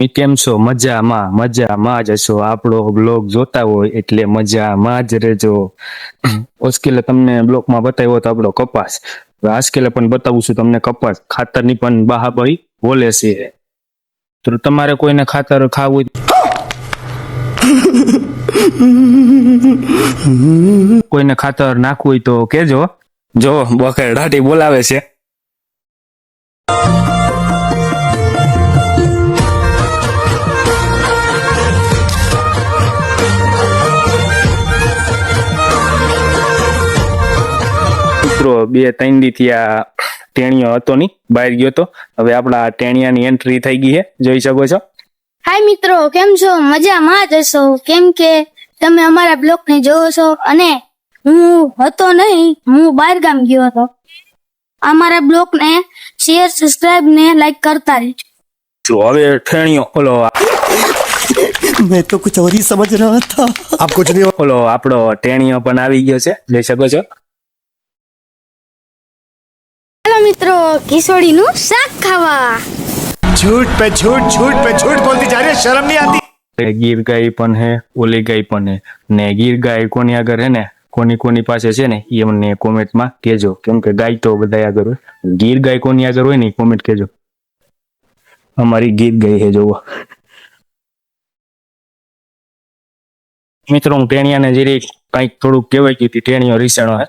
કેમ છો? મજામાં મજામાં જ હશો. આપણો બ્લોગ જોતા હોય એટલે મજામાં જ રહેજો. ઓસ્કેલે તમને બ્લોગમાં બતાવ્યો તો આપણો કપાસ. હવે આજકેલે પણ બતાવું છું તમને કપાસ. ખાતરની પણ બહાબહી બોલે છે. તો તમારે કોઈને ખાતર ખાવું કોઈને ખાતર નાખવું હોય તો કેજો. જો બકર ઢાટી બોલાવે છે. મિત્રો 2-3 દી થી આ ટેણીયો હતો ની બહાર ગયો તો. હવે આપણા ટેણિયાની એન્ટ્રી થઈ ગઈ છે, જોઈ શકો છો. હાય મિત્રો, કેમ છો? મજામાં જ હશો, કેમ કે તમે અમારા બ્લોગ ને જોવો છો અને હું હતો નહીં, હું બહાર ગામ ગયો હતો. અમારા બ્લોગ ને શેર, સબસ્ક્રાઇબ ને લાઈક કરતા રહેજો. જો હવે ટેણીયો ઓલો मैं तो कुछ और ही समझ रहा था. आप कुछ नहीं. ઓલો આપણો ટેણીયો પણ આવી ગયો છે, જોઈ શકો છો. ચાલો મિત્રો, ખીચડી નું શાક ખાવા. झूठ पे झूठ बोलती जा रही है. शर्म नहीं आती. ગીર ગાય પણ હે, ઓલી ગાય પણ હે. ને ગીર ગાય કોની આગળ હે ને, કોની પાસે છે ને એ મને કોમેન્ટમાં કહેજો. કેમ કે ગાય તો બધા આગળ હોય. ગીર ગાય કોની આગળ હોય ને કોમેન્ટ કહેજો. અમારી ગીર ગાય હે જોવો. મિત્રો હું ટેણિયાને જરી કઈક થોડુંક કહેવાય ગયું હતી. ટેણીયો રીસાણો હે.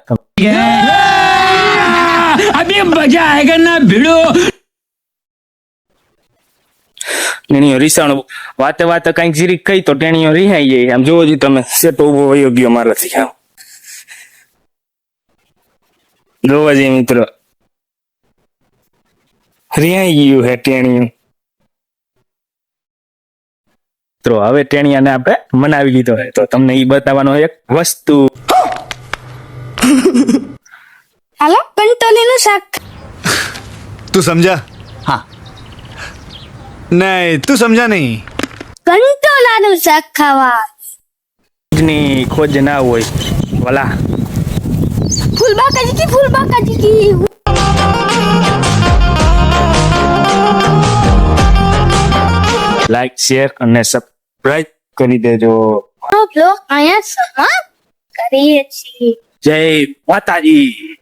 अभी मजा आएगा ना भिड़ो. ટેણીયો રીસાણો વાતે કઈક જીરીક કહી તો ટેણીયો રિહાઈ જાય. આમ જોવો જ તમે, સેટો ઉભો વયો ગયો મારાથી. આમ જોવા જઈએ મિત્રો, રિહાઈ ગયું હે ટેણીયું. તો હવે ટેણિયાને આપણે મનાવી લીધો હે, તો તમને ઈ બતાવવાનો એક વસ્તુ. હાલો, કંટોલી નું શાક. तू समझा? हाँ. नहीं, तू समझा नहीं. કંટોલા નું શાક ખાવા. ની ખોજ ના હોય વાલા. ફૂલબાકાજી કી. લાઈક, શેર અને સબસ્ક્રાઇબ કરી દેજો. બ્લોગ અહીંયા સમાપ્ત કરીએ છીએ. જય માતાજી.